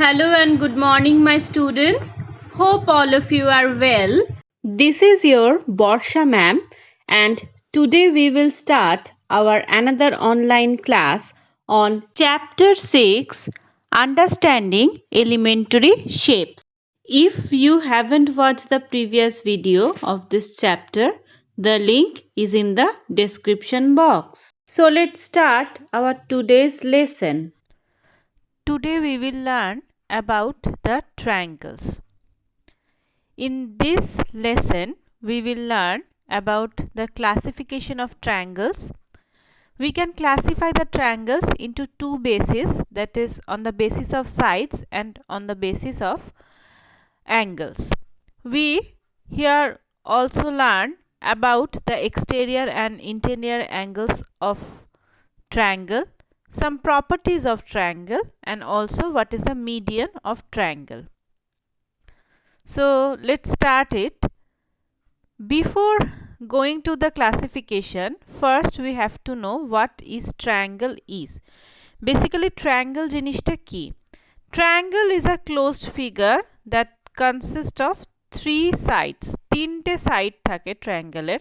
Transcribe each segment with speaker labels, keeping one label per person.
Speaker 1: Hello and good morning, my students. Hope all of you are well. This is your Borsha ma'am, and today we will start our another online class on Chapter 6 Understanding Elementary Shapes. If you haven't watched the previous video of this chapter, the link is in the description box. So let's start our today's lesson.
Speaker 2: Today we will learn about the triangles. In this lesson, we will learn about the classification of triangles. We can classify the triangles into two bases, that is on the basis of sides and on the basis of angles. We here also learn about the exterior and interior angles of triangle, some properties of triangle, and also what is the median of triangle. So let's start it. Before going to the classification, first we have to know what is triangle is. Basically triangle জিনিসটা কি? Triangle is a closed figure that consists of three sides. তিনটে side থাকে ট্রায়াঙ্গেলের.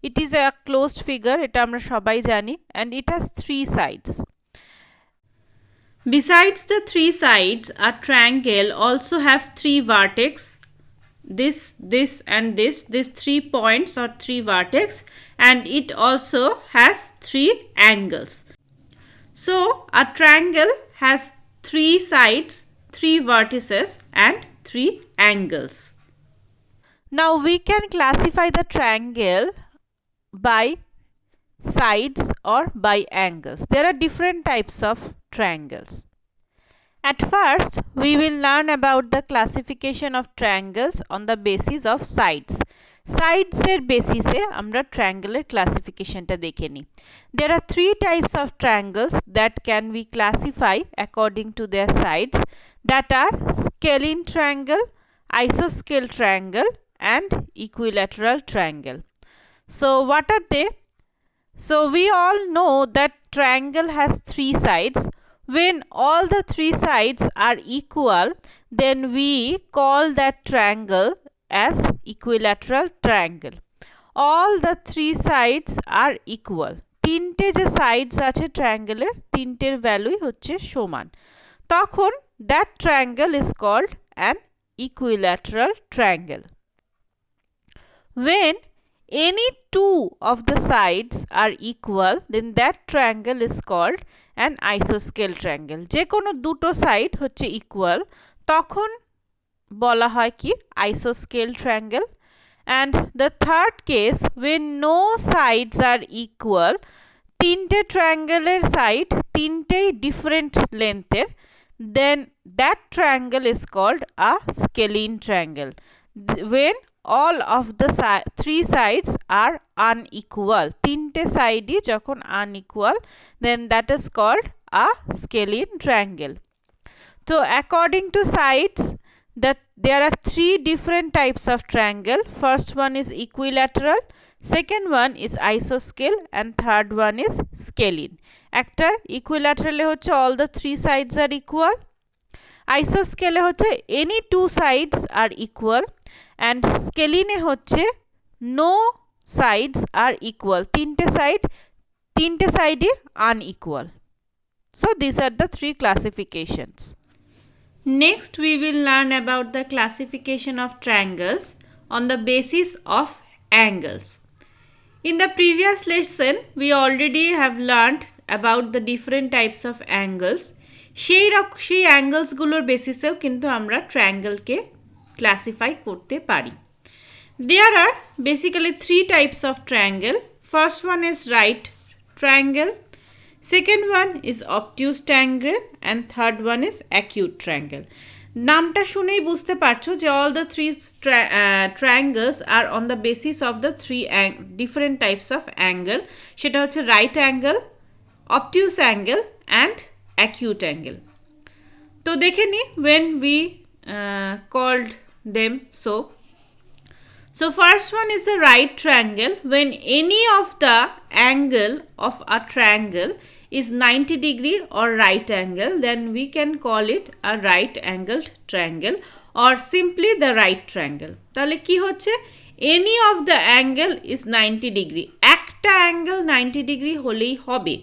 Speaker 2: It is a closed figure, এটা আমরা সবাই জানি, and it has three sides.
Speaker 1: Besides the three sides, a triangle also have three vertex. This and this. These 3 points or 3 vertex, and it also has 3 angles. So a triangle has 3 sides, 3 vertices and 3 angles.
Speaker 2: Now we can classify the triangle by sides or by angles. There are different types of triangles. At first, we will learn about the classification of triangles on the basis of sides. Sides এর বেসিসে আমরা triangle classification টা দেখে নিই. There are three types of triangles that can be classified according to their sides, that are scalene triangle, isoscale triangle and equilateral triangle. So what are they? So we all know that triangle has three sides. When all the three sides are equal, then we call that triangle as equilateral triangle. All the three sides are equal. তিনটে যে sides আছে triangle তিনটের ভ্যালুই হচ্ছে সমান, তখন that triangle is called an equilateral triangle. When any two of the sides are equal, then that triangle is called an isoscale triangle. যে কোনো দুটো সাইড হচ্ছে ইকুয়াল, তখন বলা হয় কি isoscale triangle. And the third case, when no sides are equal, তিনটে ট্রায়াঙ্গেলের side তিনটেই different লেন্থের, then that triangle is called a scalene triangle. When all of the three sides are unequal, তিনটে সাইডই যখন unequal, then that is called a scalene triangle. So according to sides, that there are three different types of triangle. First one is equilateral, second one is isoscale and third one is scalene. একটা equilateral হচ্ছে all the three sides are equal, isoscale হচ্ছে any two sides are equal, and scalene হচ্ছে no sides are equal, তিনটে সাইডই unequal. So these are the three classifications.
Speaker 1: Next we will learn about the classification of triangles on the basis of angles. In the previous lesson we already have learned about the different types of angles. সেই angles গুলোর বেসিসেও কিন্তু আমরা triangle কে classify করতে পারি. There are basically three types of triangle. First one is right triangle, second one is obtuse triangle and third one is acute triangle. নামটা শুনেই বুঝতে পারছো যে all the three triangles are on the basis of the three different types of angle. সেটা হচ্ছে right angle, obtuse angle and acute angle. তো দেখে নি when we called them. So first one is the right triangle. When any of the angle of a triangle is 90 degree or right angle, then we can call it a right angled triangle or simply the right triangle. তাহলে কি হচ্ছে, any of the angle is 90 degree, একটা angle 90 degree হলেই হবে।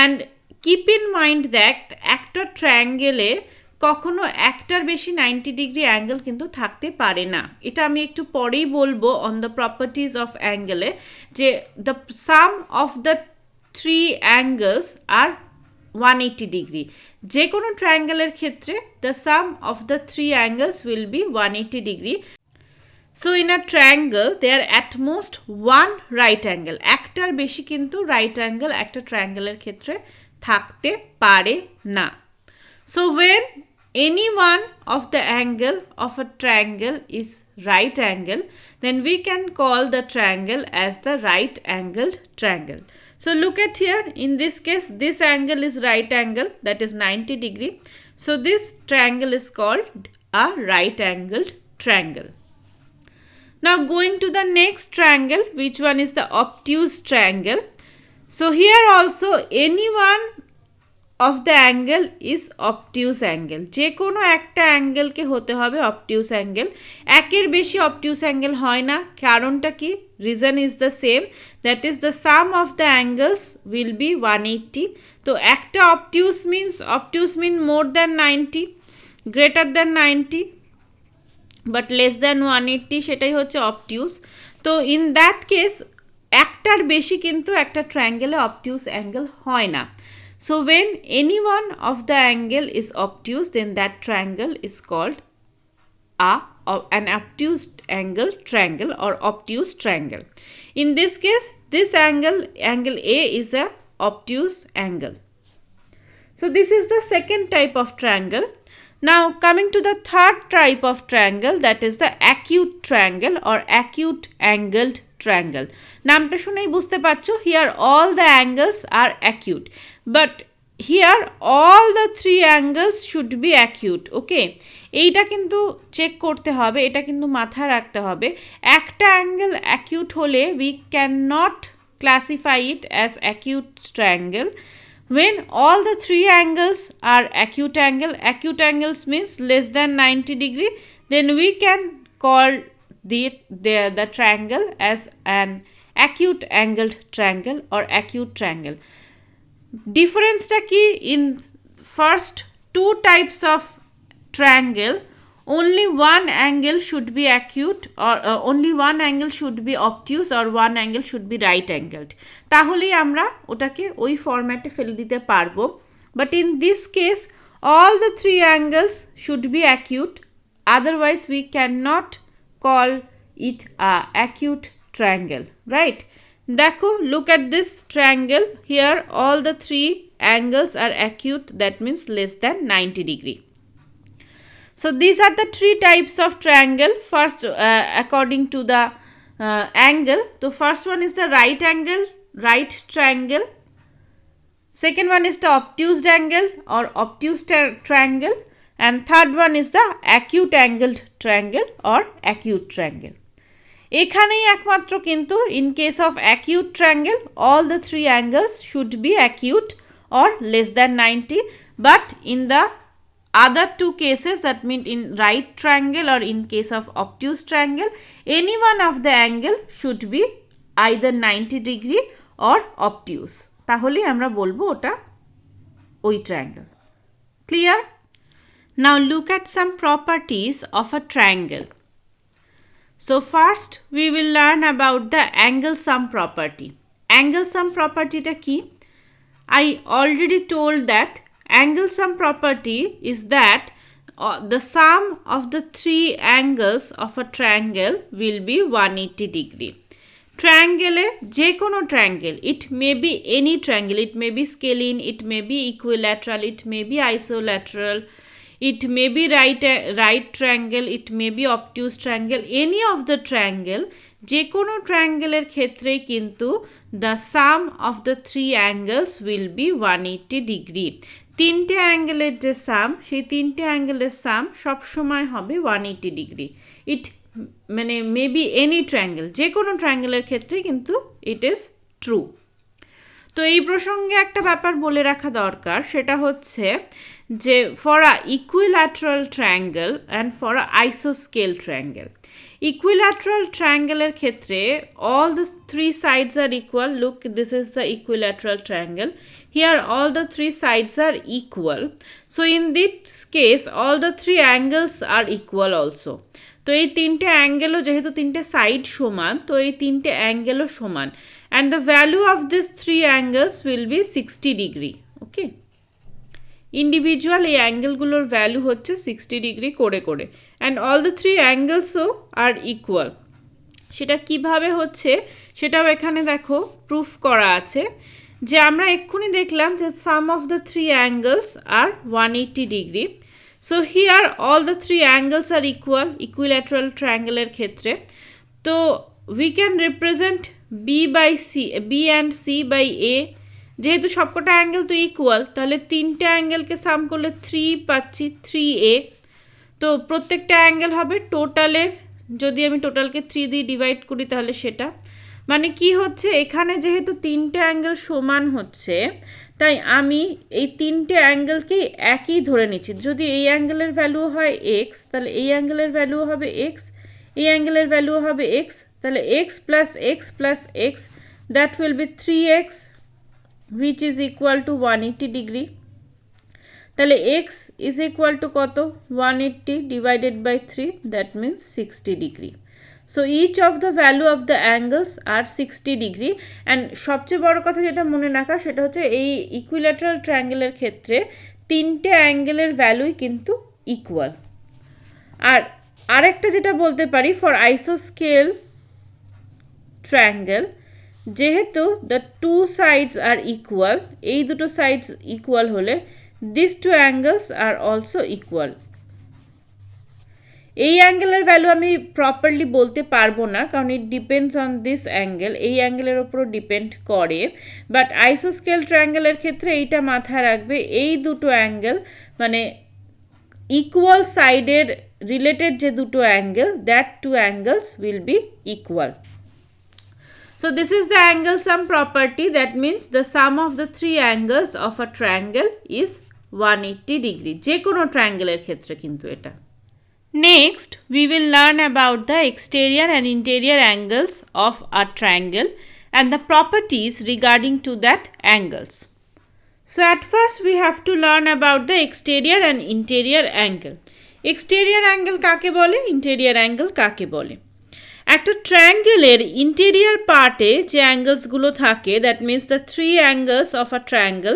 Speaker 1: and keep in mind that একটা triangle এ কখনো একটার বেশি 90 ডিগ্রি অ্যাঙ্গেল কিন্তু থাকতে পারে না। এটা আমি একটু পরেই বলবো অন দ্য প্রপার্টিজ অফ অ্যাঙ্গেলে, যে the sum of the three angles are 180 degree. যে কোনো ট্রায়াঙ্গেলের ক্ষেত্রে the sum of the three angles will be 180 degree. So in a triangle there at most one right angle, একটার বেশি কিন্তু right angle একটা ট্রায়াঙ্গেলের ক্ষেত্রে থাকতে পারে না। So when any one of the angle of a triangle is right angle, then we can call the triangle as the right angled triangle. So look at here, in this case this angle is right angle, that is 90 degree. So this triangle is called a right angled triangle. Now going to the next triangle, which one is the obtuse triangle. So here also any one of the angle is obtuse angle, যে কোনো একটা অ্যাঙ্গেলকে হতে হবে obtuse angle, একের বেশি obtuse angle হয় না। কারণটা কি? reason is the same, that is the sum of the angles will be 180. তো একটা obtuse mean more than 90, greater than 90 but less than 180, সেটাই হচ্ছে obtuse। তো in that case একটার বেশি কিন্তু একটা ট্রায়াঙ্গেলে obtuse angle হয় না। So when any one of the angle is obtuse, then that triangle is called an obtuse angle triangle or obtuse triangle. In this case, this angle A is a obtuse angle. So this is the second type of triangle. Now coming to the third type of triangle, that is the acute triangle or acute angled triangle. নামটা শুনেই বুঝতে পারছো, here all the angles are acute, but here all the three angles should be acute. Okay, এইটা কিন্তু check করতে হবে, এটা কিন্তু মাথায় রাখতে হবে। একটা অ্যাঙ্গেল acute হলে we cannot classify it as acute triangle. When all the three angles are acute angles means less than 90 degree, then we can call the triangle as an acute angled triangle or acute triangle. Difference টা কি? In first two types of triangle, only one angle should be acute or only one angle should be obtuse or one angle should be right angled. তাহলেই আমরা ওটাকে ওই ফরম্যাটে ফেলে দিতে পারবো। But in this case all the three angles should be acute, otherwise we cannot call it a acute triangle, right? দেখো, look at this triangle, here all the three angles are acute, that means less than 90 degree. So these are the three types of triangle. First according to the angle, the first one is the right angle, right triangle. Second one is the obtuse angle or obtuse triangle, and third one is the acute angled triangle or acute triangle. এখানেই একমাত্র কিন্তু in case of acute triangle all the three angles should be acute or less than 90, but in the other two cases, that means in right triangle or in case of obtuse triangle, any one of the angle should be either 90 degree or obtuse. তাহলে আমরা বলবো ওটা ওই triangle. Clear? Now look at some properties of a triangle. So first we will learn about the angle sum property. Angle sum property টা কি? I already told that angle sum property is that the sum of the three angles of a triangle will be 180 degree. Triangle যে কোনো triangle, it may be any triangle, it may be scalene, it may be equilateral, it may be isolateral, it may be right triangle, it may be obtuse triangle, any of the triangle, যে কোনো triangleের ক্ষেত্রে কিন্তু the sum of the three angles will be 180 degree. তিনটে অ্যাঙ্গেলের যে সাম, সেই তিনটে অ্যাঙ্গেলের সাম সবসময় হবে 180 ডিগ্রি। ইট মানে মেবি এনি ট্রায়াঙ্গেল, যে কোনো ট্রায়াঙ্গেলের ক্ষেত্রে কিন্তু ইট ইজ ট্রু। তো এই প্রসঙ্গে একটা ব্যাপার বলে রাখা দরকার, সেটা হচ্ছে যে for a equilateral triangle and for a আইসোস্কেল ট্রায়াঙ্গেল, equilateral triangle ক্ষেত্রে all the three sides are equal. Look, this is the equilateral triangle. Here all the three sides are equal. So in this case all the three angles are equal also. তো এই তিনটে অ্যাঙ্গেলও যেহেতু তিনটে side সমান, তো এই তিনটে অ্যাঙ্গেলও সমান, and the value of these three angles will be 60 degree. Okay, individual এই অ্যাঙ্গেলগুলোর ভ্যালু হচ্ছে 60 ডিগ্রি করে করে, অ্যান্ড অল দ্য থ্রি অ্যাঙ্গেলসও আর ইকুয়াল। সেটা কিভাবে হচ্ছে সেটাও এখানে দেখো প্রুফ করা আছে, যে আমরা এক্ষুনি দেখলাম যে sum of the three angles are 180 degree. So here all the three angles are equal equilateral ট্রায়াঙ্গেলের ক্ষেত্রে। তো we can represent B and C by A. যেহেতু সবকটা অ্যাঙ্গেল তো ইকুয়াল, তাহলে তিনটে অ্যাঙ্গেলকে সাম করলে 3 পাচ্ছি, 3a। তো প্রত্যেকটা অ্যাঙ্গেল হবে টোটালের, যদি আমি টোটালকে 3 দিয়ে ডিভাইড করি তাহলে সেটা, মানে কি হচ্ছে এখানে যেহেতু তিনটে অ্যাঙ্গেল সমান হচ্ছে, তাই আমি এই তিনটে অ্যাঙ্গেলকেই একই ধরে নিচ্ছি। যদি এই অ্যাঙ্গেলের ভ্যালু হয় এক্স, তাহলে এই অ্যাঙ্গেলের ভ্যালু হবে এক্স, এই অ্যাঙ্গেলের ভ্যালু হবে এক্স, তাহলে x plus x that will be 3x, which is equal to 180 degree. তাহলে x is equal to কত, 180 divided by 3, that means 60 degree. So each of the value of the angles are 60 degree, and সবচেয়ে বড় কথা যেটা মনে রাখা সেটা হচ্ছে এই ইকুইল্যাটারাল ট্রায়াঙ্গেলের ক্ষেত্রে তিনটে অ্যাঙ্গেলের ভ্যালুই কিন্তু ইকুয়াল। আর আরেকটা যেটা বলতে পারি, ফর আইসোস্কেল ট্রায়াঙ্গেল যেহেতু the two sides are equal, এই দুটো সাইডস ইকুয়াল হলে this two angles are also equal. এই অ্যাঙ্গেলের ভ্যালু আমি প্রপারলি বলতে পারবো না, কারণ it depends on this angle, এই অ্যাঙ্গেলের ওপরও ডিপেন্ড করে। বাট আইসোস্কেল ট্রায়াঙ্গেলের ক্ষেত্রে এইটা মাথায় রাখবে, এই দুটো অ্যাঙ্গেল মানে ইকুয়াল সাইডের রিলেটেড যে দুটো angle, that two angles will be equal. So this is the angle sum property, that means the sum of the three angles of a triangle is 180 degree. যে কোনো ট্রায়াঙ্গেলের ক্ষেত্রে কিন্তু এটা। Next we will learn about the exterior and interior angles of a triangle and the properties regarding to that angles. So at first we have to learn about the exterior and interior angle. Exterior angle কাকে বলে, interior angle কাকে বলে? একটা ট্রায়াঙ্গেলের interior পার্টে যে অ্যাঙ্গেলসগুলো থাকে, that means the three angles of a triangle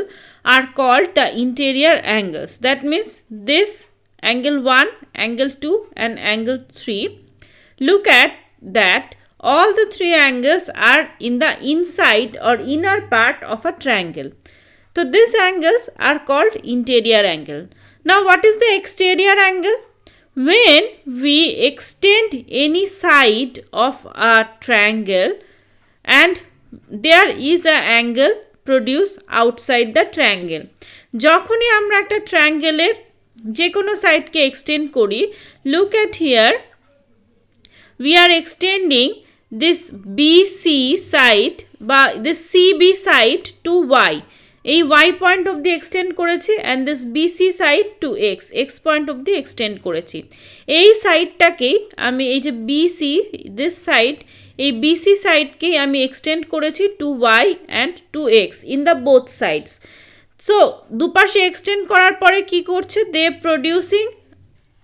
Speaker 1: are called the interior angles. That means this angle 1, angle 2 and angle 3. Look at that all the three angles are in the inside or inner part of a triangle. So these angles are called interior angle. Now what is the exterior angle? When we extend any side of a triangle and there is an angle produced outside the triangle. যখনই আমরা একটা ট্রায়াঙ্গেলের যে কোনো সাইডকে extend করি, look at here, we are extending this BC side বা this CB side to Y. এই y point অবধি extend করেছি and this BC side to X point অবধি এক্সটেন্ড করেছি। এই সাইডটাকেই আমি, এই যে বিসি দিস সাইড, এই বিসি সাইডকেই আমি এক্সটেন্ড করেছি to Y and to X in the both sides. So দুপাশে এক্সটেন্ড করার পরে কি করছে, they producing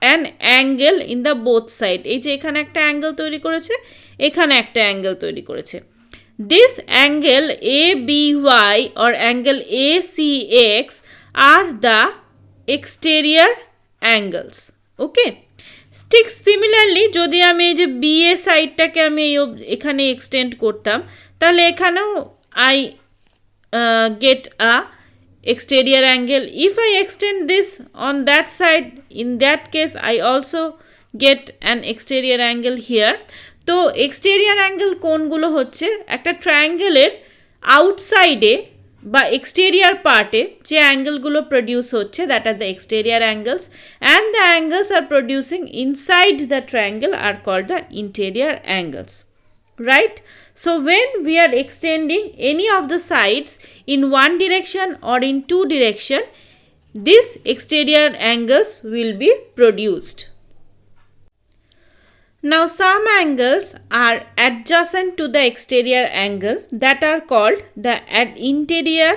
Speaker 1: an angle in the both side. এই যে এখানে একটা অ্যাঙ্গেল তৈরি করেছে, এখানে একটা অ্যাঙ্গেল তৈরি করেছে। This angle ABY or angle ACX are the exterior angles. Okay. Stick similarly, যদি আমি এই যে BA সাইডটাকে আমি এখানে এক্সটেন্ড করতাম, তাহলে এখানেও I get a exterior angle. If I extend this on that side, in that case I also get an exterior angle here. তো এক্সটেরিয়ার অ্যাঙ্গেল কোনগুলো হচ্ছে, একটা ট্রায়াঙ্গেলের আউটসাইডে বা এক্সটেরিয়ার পার্টে যে অ্যাঙ্গেলগুলো প্রডিউস হচ্ছে, that are the exterior angles, and the angles are producing inside the triangle are called the interior angles, right? So when we are extending any of the sides in one direction or in two direction, these exterior angles will be produced. Now some angles are adjacent to the exterior angle, that are called the interior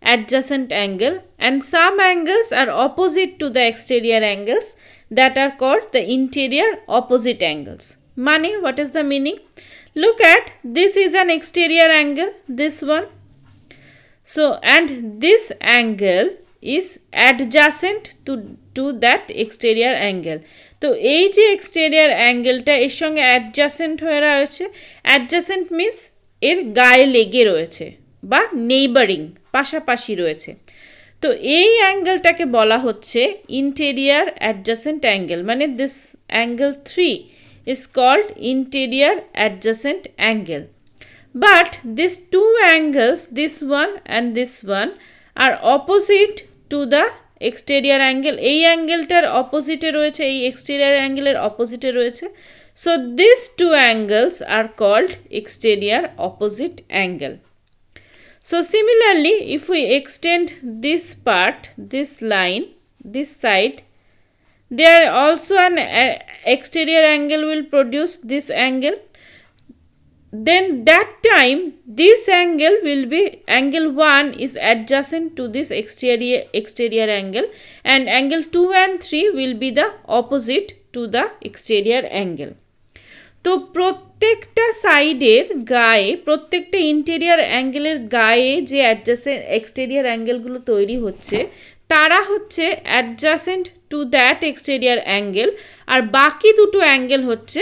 Speaker 1: adjacent angle, and some angles are opposite to the exterior angles, that are called the interior opposite angles. Money, what is the meaning? Look at, this is an exterior angle, this one. So and this angle is adjacent to that exterior angle. তো এই যে exterior অ্যাঙ্গেলটা এর সঙ্গে adjacent হয়ে রয়েছে, adjacent means এর গায়ে লেগে রয়েছে বা নেইবারিং, পাশাপাশি রয়েছে। তো এই অ্যাঙ্গেলটাকে বলা হচ্ছে ইন্টেরিয়ার অ্যাডজাসেন্ট অ্যাঙ্গেল, মানে this angle 3 is called interior adjacent angle. But these two angles, this one and this one, are opposite to the exterior angle. এই অ্যাঙ্গেলটার অপোজিটে রয়েছে, এই এক্সটেরিয়ার অ্যাঙ্গেলের অপোজিটে রয়েছে। So these two angles are called exterior opposite angle. So similarly, if we extend this part, this line, this side, there also an exterior angle will produce this angle. Then that time this angle will be, angle 1 is adjacent to this exterior angle, and angle 2 and 3 will be the opposite to the exterior angle. তো প্রত্যেকটা সাইডের গায়ে, প্রত্যেকটা interior অ্যাঙ্গেলের গায়ে যে adjacent exterior অ্যাঙ্গেলগুলো তৈরি হচ্ছে তারা হচ্ছে adjacent to that exterior angle, আর বাকি দুটো অ্যাঙ্গেল হচ্ছে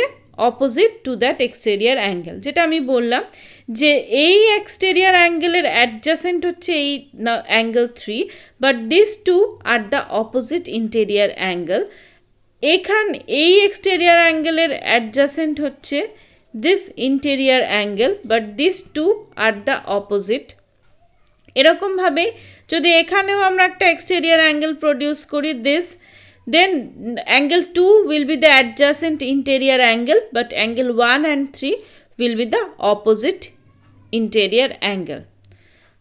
Speaker 1: opposite to that exterior angle. যেটা আমি বললাম যে এই এক্সটেরিয়র অ্যাঙ্গেলের অ্যাডজাসেন্ট হচ্ছে এই angle 3, but this two are the opposite interior angle. এখানে এই এক্সটেরিয়র অ্যাঙ্গেলের অ্যাডজাসেন্ট হচ্ছে this interior angle, but this two are the opposite. এরকমভাবে যদি এখানেও আমরা একটা এক্সটেরিয়র অ্যাঙ্গেল প্রডিউস করি this, then angle 2 will be the adjacent interior angle, but angle 1 and 3 will be the opposite interior angle.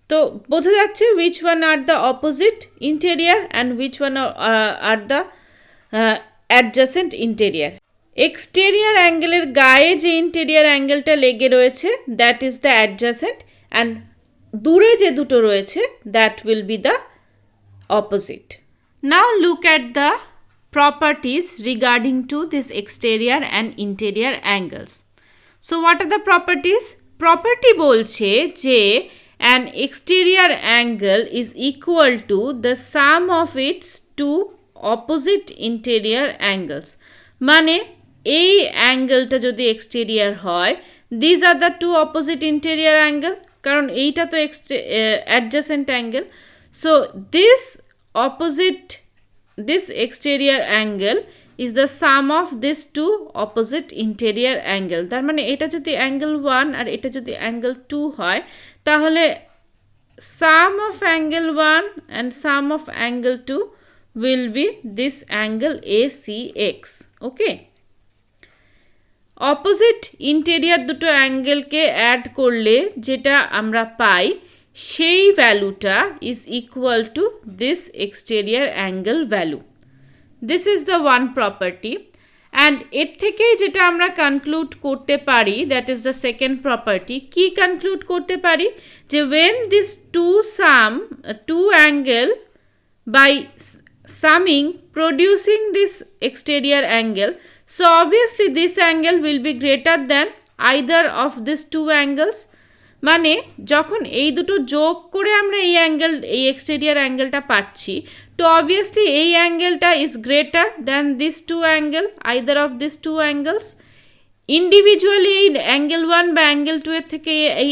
Speaker 1: তো বোঝা যাচ্ছে which one are the opposite interior and which one are the adjacent interior. Exterior angle এর গায়ে যে interior angle-টা লেগে রয়েছে that is the adjacent, and দূরে যে দুটো রয়েছে that will be the opposite. Now look at the properties regarding to this exterior and interior angles. So what are the properties? Property বলছে যে an exterior angle is equal to the sum of its two opposite interior angles. মানে এই অ্যাঙ্গেলটা যদি exterior হয়, these are the two opposite interior angle, কারণ এইটা তো adjacent angle. So this exterior angle is the sum of these two opposite interior angle. তার মানে এটা যদি angle 1 আর এটা যদি angle 2 হয়, তাহলে sum of angle 1 and sum of angle 2 will be this angle ACX. Okay. Opposite interior দুটো অ্যাঙ্গেলকে add করলে যেটা আমরা পাই সেই ভ্যালুটা is equal to this exterior angle value. This is the one property, and এর থেকেই যেটা আমরা কনক্লুড করতে পারি, that is the second property. কি কনক্লুড করতে পারি? যে when this two angle by summing producing this exterior angle, so obviously this angle will be greater than either of these two angles. মানে যখন এই দুটো যোগ করে আমরা এই অ্যাঙ্গেল, এই এক্সটেরিয়র অ্যাঙ্গেলটা পাচ্ছি, তো অবভিয়াসলি এই অ্যাঙ্গেলটা is greater than this two angle, either of this two angles. Individually এই অ্যাঙ্গেল 1 বা অ্যাঙ্গেল 2 এর থেকে এই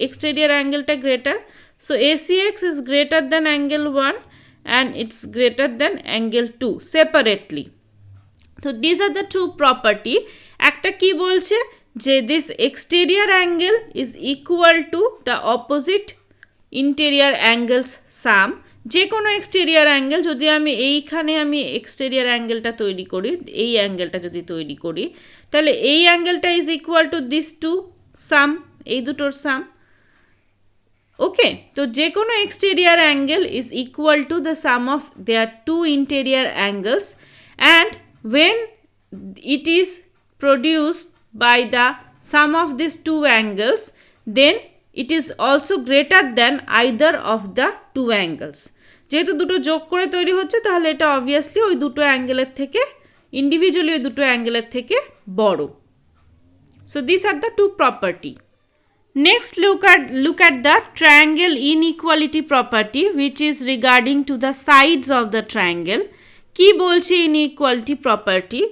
Speaker 1: এক্সটেরিয়র অ্যাঙ্গেলটা greater. So ACX is greater than angle 1 and it's greater than angle 2 separately. So these are the two property. একটা কি বলছে যে this exterior angle is equal to the opposite interior angles sum. যে কোনো exterior angle, যদি আমি এইখানে আমি এক্সটেরিয়র অ্যাঙ্গেলটা তৈরি করি, এই অ্যাঙ্গেলটা যদি তৈরি করি, তাহলে এই অ্যাঙ্গেলটা is equal to this two sum, এই দুটোর সাম। ওকে, তো যে কোনো exterior angle is equal to the sum of their two interior angles, and when it is produced by the sum of these two angles, then it is also greater than either of the two angles. যেহেতু দুটো যোগ করে তৈরি হচ্ছে, তাহলে এটা obviously ওই দুটো অ্যাঙ্গেলের থেকে ইন্ডিভিজুয়ালি ওই দুটো অ্যাঙ্গেলের থেকে বড়। So these are the two property. Next, look at the triangle inequality property, which is regarding to the sides of the triangle. কি বলছে inequality property?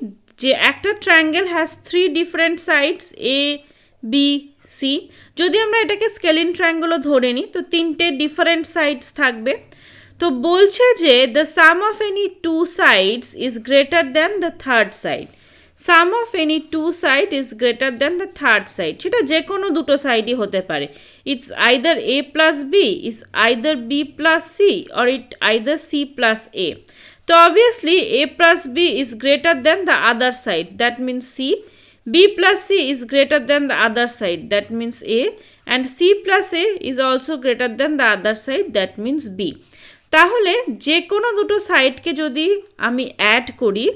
Speaker 1: যে একটা triangle has three different sides A, B, C. যদি আমরা এটাকে scaling ট্রায়াঙ্গেলও ধরে নিই, তো তিনটে ডিফারেন্ট সাইডস থাকবে। তো বলছে যে the sum of any two sides is greater than the third side. Sum of any two side is greater than the third side. সেটা যে কোনো দুটো সাইডই হতে পারে। It's either A plus B, is either B plus C, or it either C plus A. So obviously A plus B is greater than the other side, that means C. B plus C is greater than the other side, that means A. And C plus A is also greater than the other side, that means B. তাহলে যে কোনো দুটো সাইডকে যদি আমি add করি,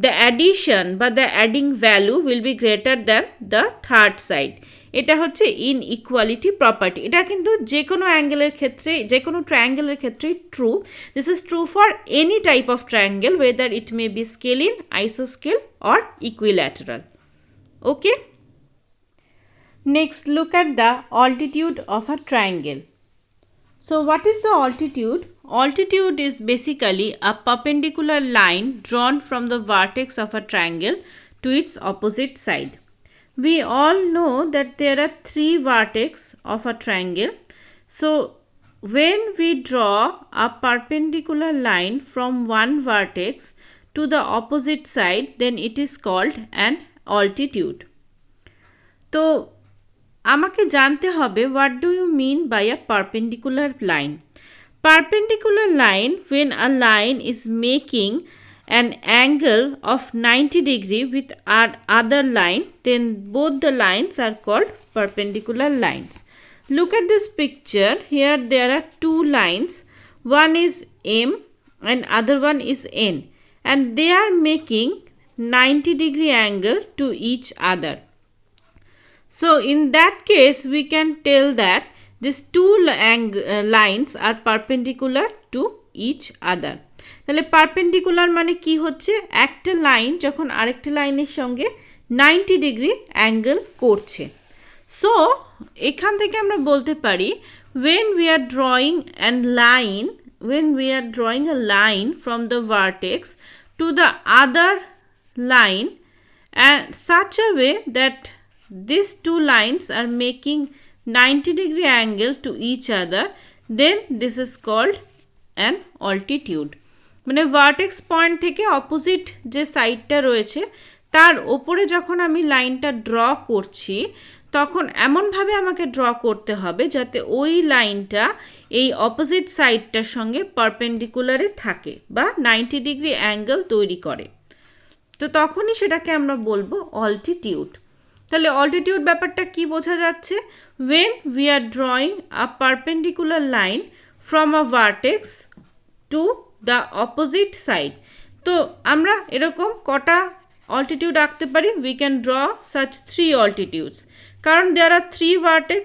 Speaker 1: the addition বা the adding value will be greater than the third side. এটা হচ্ছে inequality property. এটা কিন্তু যে কোনো অ্যাঙ্গেলের ক্ষেত্রে, যে কোনো ট্রায়াঙ্গেলের ক্ষেত্রেই true. This is true for any type of triangle, whether it may be scalene, isoscale or equilateral. Okay? Next, look at the altitude of a triangle. So what is the altitude? Altitude is basically a perpendicular line drawn from the vertex of a triangle to its opposite side. We all know that there are three vertices of a triangle. So when we draw a perpendicular line from one vertex to the opposite side, then it is called an altitude. So আমাকে জানতে হবে, what do you mean by a perpendicular line? Perpendicular line, when a line is making an angle of 90 degree with other line, then both the lines are called perpendicular lines. Look at this picture. Here there are two lines. One is M and other one is N, and they are making 90 degree angle to each other. So in that case, we can tell that these two lines are perpendicular to each other. তাহলে perpendicular মানে কি হচ্ছে? একটা line যখন আরেকটা লাইনের সঙ্গে 90 degree angle করছে। সো এখান থেকে আমরা বলতে পারি, when we are drawing a line from the vertex to the other line and such a way that these two lines are making 90 degree angle to each other, then this is called an altitude. মানে vertex point থেকে opposite যে সাইডটা রয়েছে তার ওপরে যখন আমি লাইনটা ড্র করছি, তখন এমনভাবে আমাকে ড্র করতে হবে যাতে ওই লাইনটা এই অপোজিট সাইডটার সঙ্গে পারপেন্ডিকুলারে থাকে বা 90 ডিগ্রি অ্যাঙ্গেল তৈরি করে। তো তখনই সেটাকে আমরা বলবো অল্টিটিউড। তাহলে অল্টিটিউড ব্যাপারটা কি বোঝা যাচ্ছে? when we are drawing a perpendicular line from a vertex to the opposite side. তো আমরা এরকম কটা altitude আঁকতে পারি? we can draw such three altitudes, কারণ there are three vertex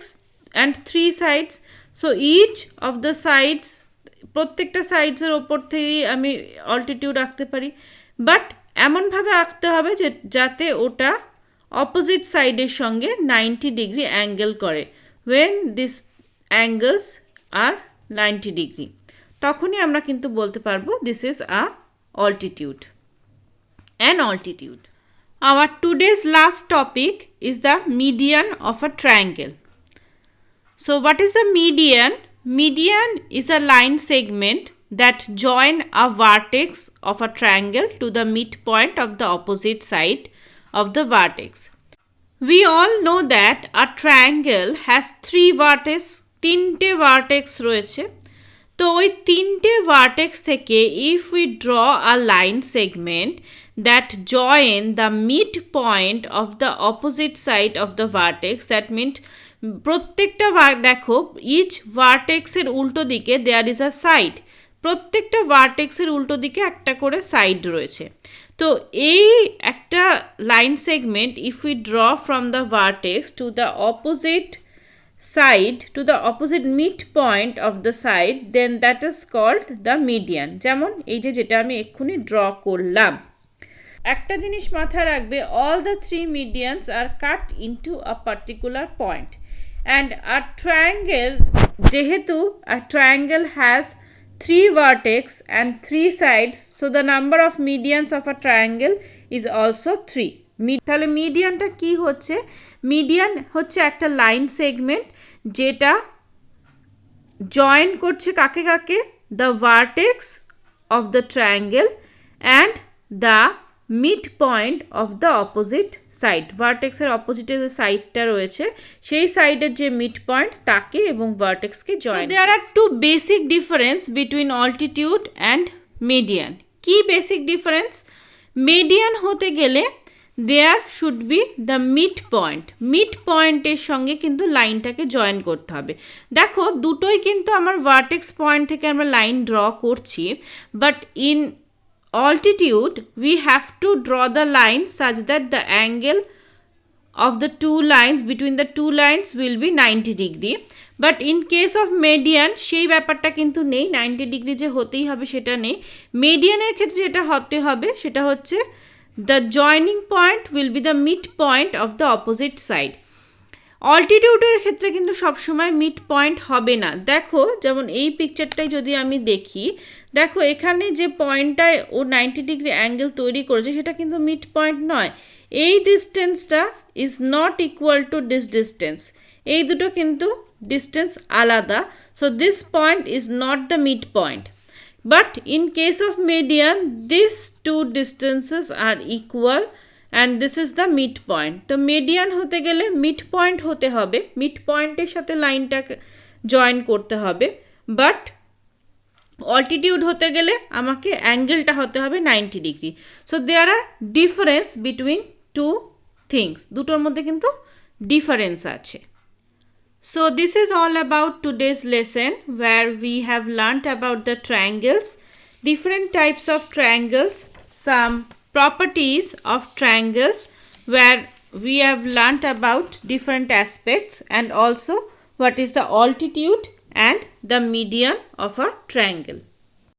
Speaker 1: and three sides. so each of the sides, প্রত্যেকটা সাইডসের ওপর থেকেই আমি altitude আঁকতে পারি, বাট এমনভাবে আঁকতে হবে যে যাতে ওটা অপোজিট সাইডের সঙ্গে 90 ডিগ্রি অ্যাঙ্গেল করে। when these angles are 90 degree, তখনই আমরা কিন্তু বলতে পারবো this is a altitude, an altitude. Our today's last topic is the median of a triangle. So what is the median? Median is a line segment that join a vertex of a triangle to the midpoint of the opposite side of the vertex. We all know that a triangle has three vertex, তিনটে vertex রয়েছে। তো ওই তিনটে vertex থেকে if we draw a line segment that join the midpoint of the opposite side of the vertex, that means প্রত্যেকটা দেখো each ভার্টেক্সের উল্টো দিকে দেয়ার ইজ আ সাইড, প্রত্যেকটা ভার্টেক্সের উল্টো দিকে একটা করে সাইড রয়েছে। তো এই একটা line segment if we draw from the vertex to the opposite side to the opposite midpoint of the side, then that is called the median। যেমন এই যে যেটা আমি এক্ষুনি ড্র করলাম। একটা জিনিস মাথায় রাখবে, all the three medians are cut into a particular point and a triangle, যেহেতু a triangle has three vertex and three sides, so the number of medians of a triangle is also 3। তাহলে মিডিয়ানটা কি হচ্ছে? Median হচ্ছে একটা line segment যেটা join করছে কাকে কাকে? The vertex of the triangle and the mid point of the opposite side. ভার্টেক্সের অপোজিটে যে সাইডটা রয়েছে সেই সাইডের যে মিড পয়েন্ট তাকে এবং ভার্টেক্সকে জয়েন। There are two basic difference between altitude and median. কি বেসিক ডিফারেন্স? মিডিয়ান হতে গেলে there should be the mid point, mid পয়েন্টের সঙ্গে কিন্তু লাইনটাকে জয়েন করতে হবে। দেখো দুটোই কিন্তু আমার ভার্টেক্স পয়েন্ট থেকে আমরা লাইন ড্র করছি, but in altitude we have to draw the line such that the angle of the two lines between the two lines will be 90 degree, but in case of median সেই ব্যাপারটা কিন্তু নেই, 90 degree যে হতেই হবে সেটা নেই। মিডিয়ানের ক্ষেত্রে যেটা হতে হবে সেটা হচ্ছে the joining point will be the midpoint of the opposite side। অল্টিটিউডের ক্ষেত্রে কিন্তু সবসময় মিড পয়েন্ট হবে না। দেখো যেমন এই পিকচারটাই যদি আমি দেখি, দেখো এখানে যে পয়েন্টটায় ও 90 ডিগ্রি অ্যাঙ্গেল তৈরি করেছে সেটা কিন্তু মিড পয়েন্ট নয়। এই ডিস্টেন্সটা is not equal to this distance, এই দুটো কিন্তু ডিস্টেন্স আলাদা। So this point is not the mid point, but in case of median these two distances are equal and this is the midpoint। তো median হতে গেলে mid point হতে হবে, mid পয়েন্টের সাথে লাইনটাকে জয়েন করতে হবে, বাট অল্টিটিউড হতে গেলে আমাকে অ্যাঙ্গেলটা হতে হবে 90 degree. So there are difference between two things, দুটোর মধ্যে কিন্তু ডিফারেন্স আছে। So this is all about today's lesson where we have learnt about the triangles, different types of triangles, some properties of triangles where we have learnt about different aspects, and also what is the altitude and the median of a triangle.